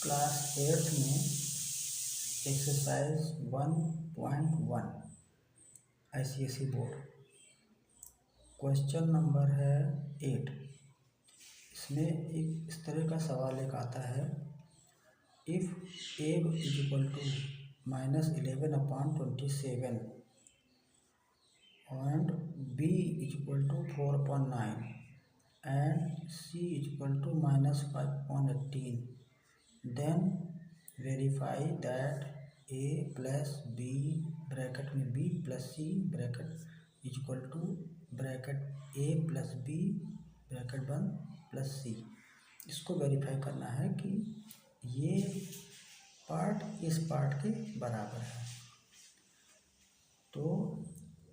Class 8th में exercise 1.1 ICSE board question number है 8। इसमें एक इस तरह का सवाल एक आता है, if a is equal to -11/27 and b is equal to 4/9 and c is equal to -5/18, then verify that a plus b bracket में b plus c bracket is equal to bracket a plus b bracket बंद plus c। इसको verify करना है कि ये part इस part के बराबर है। तो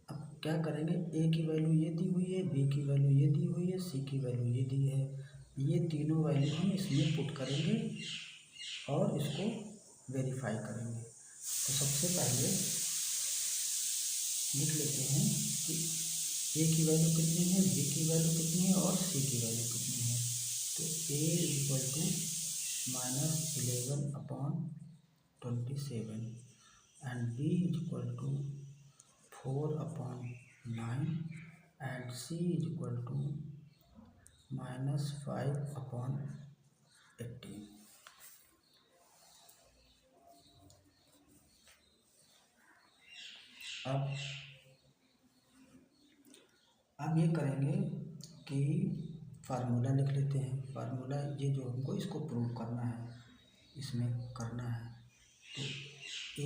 अब क्या करेंगे, a की वैल्यू ये दी हुई है, b की वैल्यू ये दी हुई है, c की वैल्यू ये दी है। ये तीनों वैल्यू हम इसमें पुट करेंगे और इसको वेरीफाई करेंगे। तो सबसे पहले लिख लेते हैं कि a की वैल्यू कितनी है, b की वैल्यू कितनी है और c की वैल्यू कितनी है। तो a is equal to -11/27 and b is equal to 4/9 and c is equal to -5/18। अब ये करेंगे कि फार्मूला लिख लेते हैं। फार्मूला ये जो हमको इसको प्रूव करना है, इसमें करना है। तो a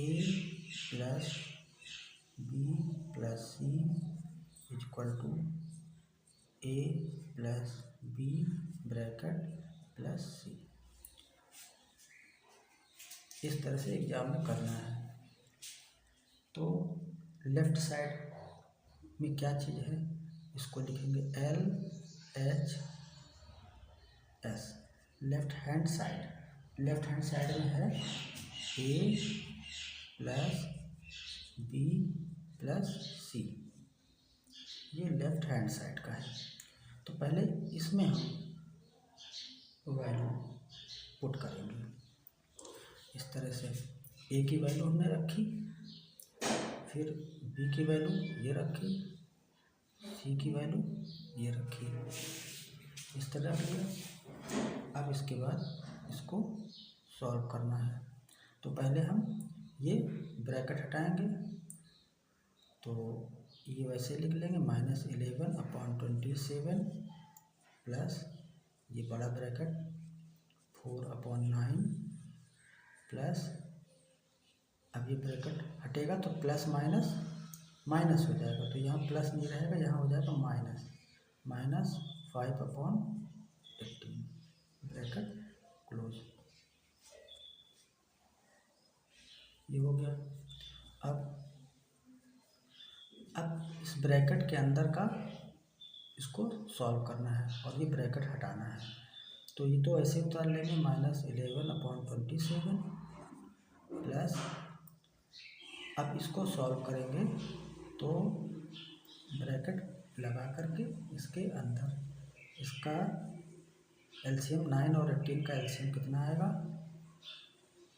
plus b plus c is equal to a plus b bracket plus c। इस तरह से एग्जाम में करना है। तो लेफ्ट साइड में क्या चीज़ है, इसको लिखेंगे LHS। लेफ्ट हैंड साइड में है a plus b plus c। ये लेफ्ट हैंड साइड का है। तो पहले इसमें हम वैल्यू पुट करेंगे। इस तरह से a की वैल्यू हमने रखी, फिर b की वैल्यू ये रखी, c की वैल्यू ये रखी, इस तरह किया। अब इसके बाद इसको सॉल्व करना है। तो पहले हम ये ब्रैकेट हटाएंगे, तो ये वैसे लिख लेंगे -11/27 प्लस ये बड़ा ब्रैकेट 4/9 प्लस, अब ये ब्रैकेट हटेगा तो प्लस माइनस माइनस हो जाएगा, तो यहाँ प्लस नहीं रहेगा, यहाँ हो जाएगा माइनस 5/18 ब्रैकेट क्लोज। ये हो गया। अब इस ब्रैकेट के अंदर का इसको सॉल्व करना है और ये ब्रैकेट हटाना है। तो ये तो ऐसे उतार लेंगे -11/27 प्लस, अब इसको सॉल्व करेंगे तो ब्रैकेट लगा करके इसके अंदर इसका एलसीएम 9 और 18 का एलसीएम कितना आएगा,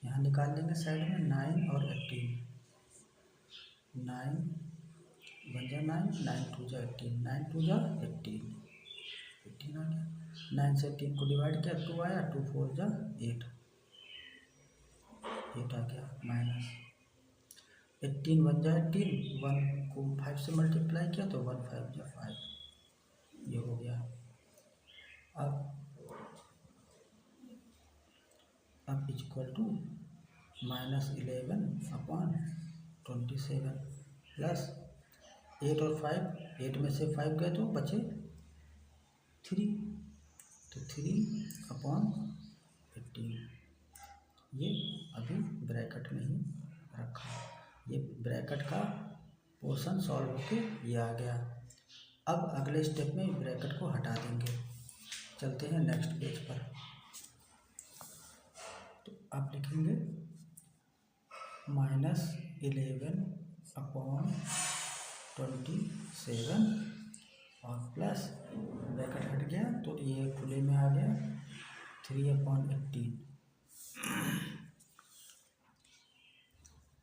यहाँ निकाल लेंगे साइड में। 9 और 18, 9 1 जा 9, 9 2 जा 18, 9 2 जा 18 आ गया। 9 से 18 को डिवाइड किया, 2 आया, 2 4 जा 8 आ गया, माइनस 18 1 जा 18, 1 को 5 से मल्टीप्लाई किया तो 1 5 जा 5, ये हो गया। अब इक्वल टू -11/27 प्लस 8 और 5, 8 में से 5 गए तो बचे 3, तो 3/18। ये अभी ब्रैकेट में ही रखा, ये ब्रैकेट का पोर्शन सॉल्व होके ये आ गया। अब अगले स्टेप में ब्रैकेट को हटा देंगे। चलते हैं नेक्स्ट पेज पर। तो आप लिखेंगे -11/27 और प्लस ब्रैकेट हट गया तो ये खुले में आ गया 3/18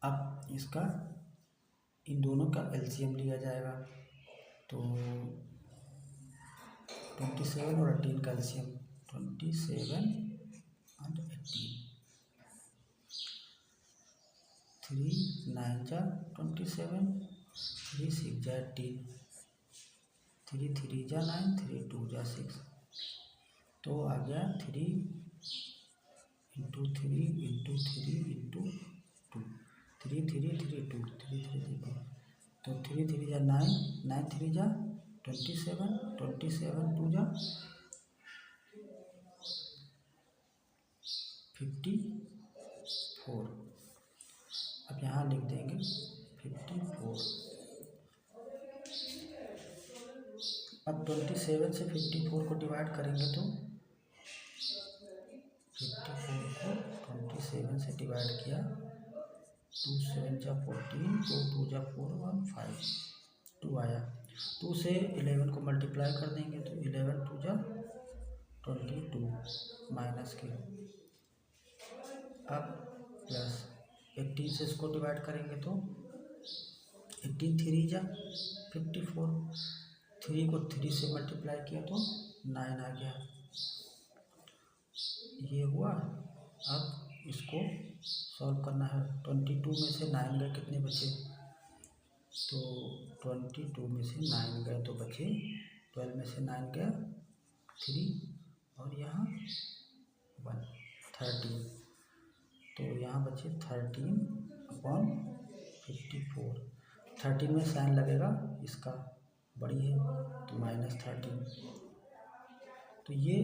अब इसका इन दोनों का एलसीएम लिया जाएगा, तो 27 और 18 का एलसीएम 27 और 18, 3 9 जा 27, 3 6 जा 18, 3 3 जा 9, 3 2 जा 6, तो आ गया 3 इंटू 3 इंटू 3 इंटू 2, 3 3 3 2, 3 3 3 2, तो 3 3 जा 9, 9 3 जा 27, 27 2 जा 54। अब यहाँ लिख देंगे 54। अब 27 से 54 को डिवाइड करेंगे तो 54 को 27 से डिवाइड किया, 2 7 जा 14, 2 2 जा 4 1 5, 2 आया। 2 से 11 को मल्टीप्लाई कर देंगे तो 11 2 जा 22 माइनस के, अब प्लस 18 से इसको डिवाइड करेंगे तो 18 3 जा 54, 3 को 3 से मल्टीप्लाई किया तो 9 आ गया, ये हुआ। अब इसको सॉल्व करना है। 22 में से 9 गए, कितने बचे, तो 22 में से 9 गए तो बचे, 12 में से 9 गया 3 और यहाँ 1 13, तो यहाँ बचे 13/54। 13 में साइन लगेगा इसका, बड़ी है तो -13। तो ये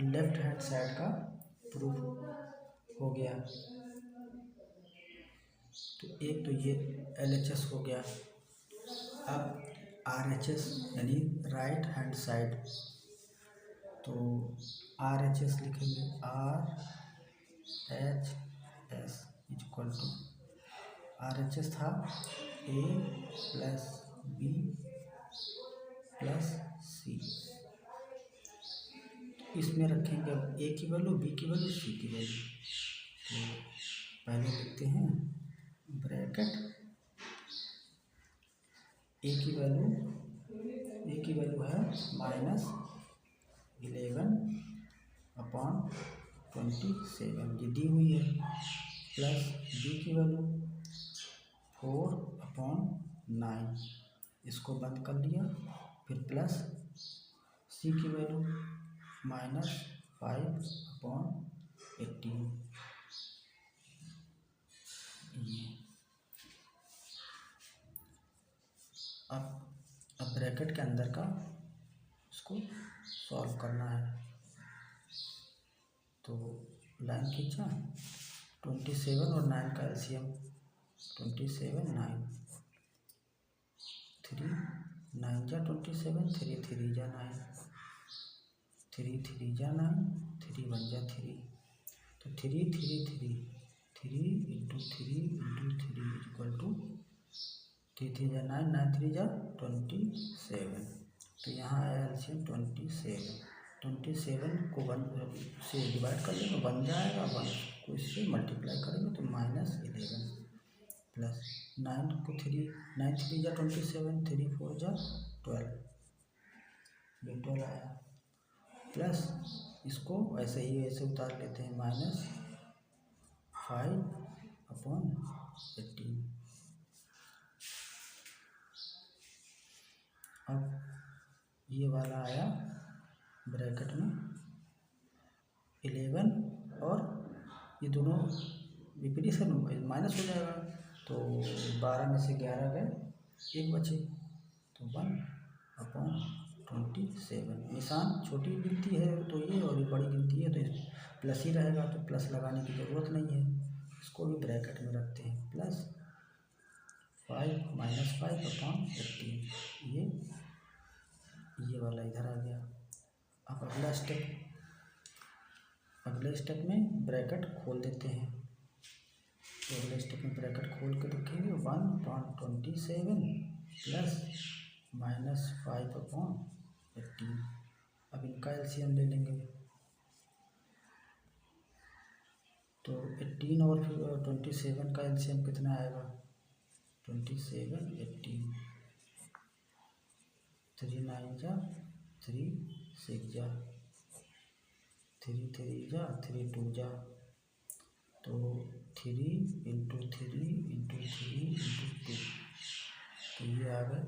लेफ्ट हैंड साइड का प्रूफ हो गया। तो एक तो ये LHS हो गया। अब RHS यानी राइट हैंड साइड, तो RHS लिखेंगे, RHS इक्वल टू, RHS था A plus B plus C, इसमें रखेंगे अब A की वैल्यू, B की वैल्यू, C की वैल्यू। तो पहले लिखते हैं ब्रैकेट, A की वैल्यू है -11/27 ये दी हुई है, प्लस B की वैल्यू 4/9, इसको बंद कर लिया, फिर प्लस C की वैल्यू -5/18, अब ब्रैकेट के अंदर का इसको सॉल्व करना है। तो लाइन खींचा, 27 और 9 का एलसीएम 27 9, 3 9 जा 27, 3 3 जा 9, 3 3 जा 9, 3 1 जा 3, तो 3 3 3 3 इंटू 3 इंटू 3 इक्वल टू 3 3 जा 9, 9 3 जा 27, तो यहाँ आया एलसीएम 27। 27 को 1 से डिवाइड कर लेंगे, 1 जाएगा, 1 को इससे मल्टीप्लाई करेंगे तो -11, प्लस 9 को 3, 9 3 जा 27, 3 4 जा 12, ये 12 आया, प्लस इसको ऐसे ही ऐसे उतार लेते हैं, -5/18। अब ये वाला आया ब्रैकेट में 11 और ये दोनों विपरीत से माइनस हो जाएगा, तो 12 में से 11 गए, 1 बचे, तो 1/27। निशान छोटी गिनती है तो ये, और ये बड़ी गिनती है तो प्लस ही रहेगा, तो प्लस लगाने की ज़रूरत नहीं है, इसको भी ब्रैकेट में रखते हैं, प्लस 5 -5/18, ये वाला इधर आ गया। अब अगले स्टेप में ब्रैकेट खोल देते हैं, तो अगले स्टेप में ब्रैकेट खोल के रखेंगे, 1/27 प्लस -5/18। अब इनका एलसीएम ले लेंगे, तो 18 और 27 का एलसीएम कितना आएगा? 27 18, 3 9 जा 3 6 जा 3 3 जा 3 2 जा, तो 3 इंटू 3 इंटू 3 इंटू 2, तो ये आ गया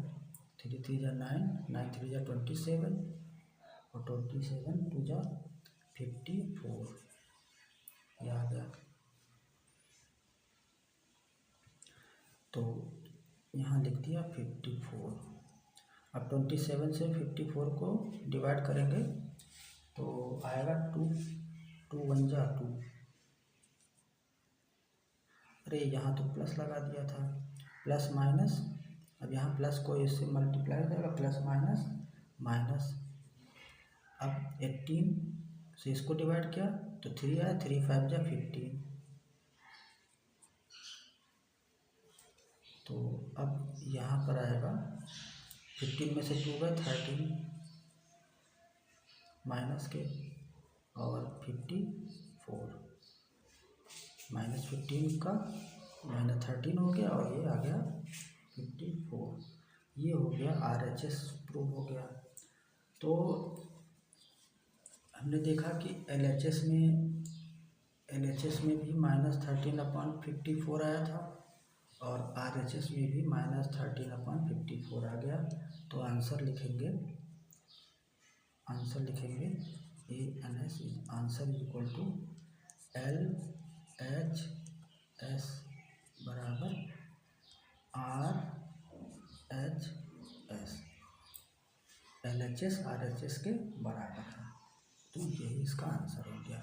3 3 जा 9, 9 3 जा 27 और 27 2 जा 54, ये आ गया। तो यहाँ लिख दिया 54। अब 27 से 54 को डिवाइड करेंगे तो आएगा 2, 2 1 जा 2, अरे यहाँ तो प्लस लगा दिया था, प्लस माइनस, अब यहाँ प्लस को इससे मल्टीप्लाई हो जाएगा, प्लस माइनस माइनस। अब 18 से इसको डिवाइड किया तो 3 आया, 3 5 जा 15, तो अब यहाँ पर आएगा 15 में से 2 गए 13 माइनस के और 54, -15 का -13 हो गया और ये आ गया 54। ये हो गया RHS प्रूव हो गया। तो हमने देखा कि LHS में भी -13/54 आया था और RHS में भी -13/54 आ गया। तो आंसर लिखेंगे ANS answer equal to LHS बराबर RHS, LHS RHS के बराबर है, तो यही इसका आंसर हो गया।